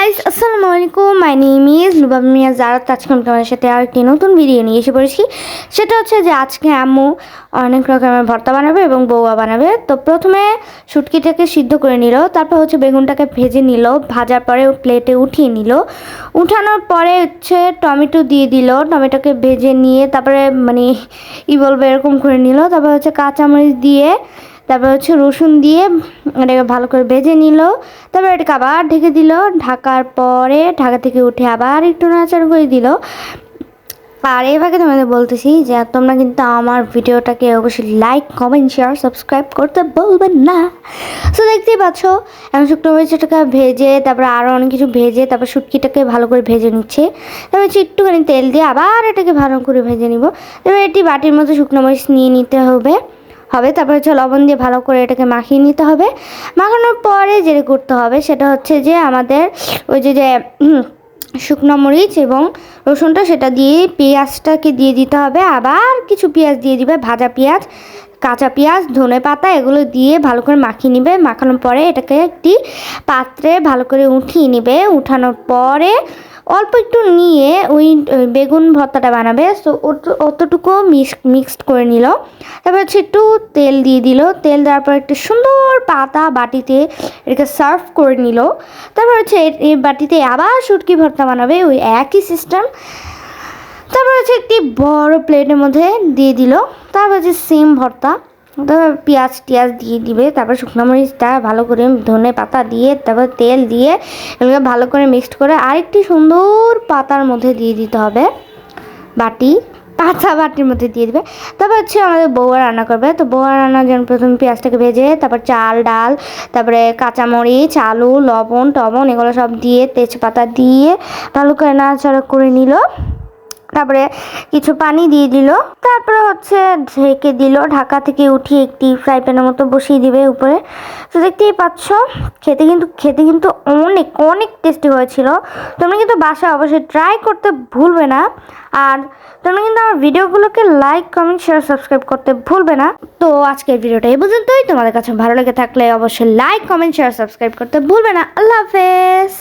Guys, আসসালামু আলাইকুম। My name is লুবাব মিয়া জারাত। আজকে আমি তোমাদের সাথে আর একটি নতুন ভিডিও নিয়ে এসে পড়েছি। সেটা হচ্ছে যে আজকে আম্মু অনেক রকমের ভর্তা বানাবে এবং বউয়া বানাবে। তো প্রথমে শুটকিটাকে সিদ্ধ করে নিল, তারপর হচ্ছে বেগুনটাকে ভেজে নিল, ভাজার পরে প্লেটে উঠিয়ে নিল। উঠানোর পরে হচ্ছে টমেটো দিয়ে দিল, টমেটোকে ভেজে নিয়ে তারপরে বলবো এরকম করে নিল। তারপর হচ্ছে কাঁচামরিচ দিয়ে, তারপর হচ্ছে রসুন দিয়ে এটাকে ভালো করে ভেজে নিল। তারপর এটাকে আবার ঢেকে দিল। ঢাকার পরে ঢাকা থেকে উঠে আবার একটু নাড়াচাড়া করে দিল। আর এভাবে তোমাদের বলতেছি যে তোমরা কিন্তু আমার ভিডিওটাকে অবশ্যই লাইক, কমেন্ট, শেয়ার, সাবস্ক্রাইব করতে বলবেন না। সো দেখতেই পাচ্ছ এখন শুকনো মরিচটাকে ভেজে, তারপরে আরও অনেক কিছু ভেজে, তারপর শুটকিটাকে ভালো করে ভেজে নিচ্ছে। তারপর হচ্ছে একটুখানি তেল দিয়ে আবার এটাকে ভালো করে ভেজে নিব। এবার এটি বাটির মতো শুকনো মরিচ নিয়ে নিতে হবে। তারপর হচ্ছে লবণ দিয়ে ভালো করে এটাকে মাখিয়ে নিতে হবে। মাখানোর পরে যেটা করতে হবে সেটা হচ্ছে যে আমাদের ওই যে শুকনো মরিচ এবং রসুনটা সেটা দিয়ে পেঁয়াজটাকে দিয়ে দিতে হবে। আবার কিছু পেঁয়াজ দিয়ে দিবে, ভাজা পেঁয়াজ, কাঁচা পেঁয়াজ, ধনে পাতা, এগুলো দিয়ে ভালো করে মাখিয়ে নিবে। মাখানোর পরে এটাকে একটি পাত্রে ভালো করে উঠিয়ে নিবে। উঠানোর পরে অল্প একটু নিয়ে ওই বেগুন ভর্তাটা বানাবে। সো অতটুকু মিক্সড করে নিল। তারপর হচ্ছে একটু তেল দিয়ে দিল। তেল দেওয়ার পর একটু সুন্দর পাতা বাটিতে এটাকে সার্ভ করে নিল। তারপর হচ্ছে এই বাটিতে আবার শুটকি ভর্তা বানাবে, ওই একই সিস্টেম। তারপর হচ্ছে একটি বড় প্লেটের মধ্যে দিয়ে দিল। তারপর হচ্ছে সেম ভর্তা, তারপর পেঁয়াজ টিয়াজ দিয়ে দিবে। তারপর শুকনো মরিচটা ভালো করে, ধনে পাতা দিয়ে, তারপর তেল দিয়ে এগুলো ভালো করে মিক্সড করে আরেকটি সুন্দর পাতার মধ্যে দিয়ে দিতে হবে। বাটির মধ্যে দিয়ে দিবে। তারপর হচ্ছে আমাদের বউয়া রান্না করবে। তো বউয়া রান্নার জন্য প্রথমে পেঁয়াজটাকে ভেজে, তারপর চাল ডাল, তারপরে কাঁচামরিচ, আলু, লবণ টবণ এগুলো সব দিয়ে, তেজপাতা দিয়ে ভালো করে নাড়াচাড়া করে নিল। তারপরে কিছু পানি দিয়ে দিল। তারপরে হচ্ছে ঢেকে দিল। ঢাকা থেকে উঠিয়ে একটি ফ্রাই প্যানের মতো বসিয়ে দিবে উপরে। তো দেখতেই পাচ্ছ খেতে কিন্তু অনেক অনেক টেস্টি হয়েছিল। তোমরা কিন্তু বাসায় অবশ্যই ট্রাই করতে ভুলবে না। আর তোমরা কিন্তু আমার ভিডিওগুলোকে লাইক, কমেন্ট, শেয়ার, সাবস্ক্রাইব করতে ভুলবে না। তো আজকের ভিডিওটা এই পর্যন্তই। তোমাদের কাছে ভালো লেগে থাকলে অবশ্যই লাইক, কমেন্ট, শেয়ার, সাবস্ক্রাইব করতে ভুলবে না। আল্লাহ হাফেজ।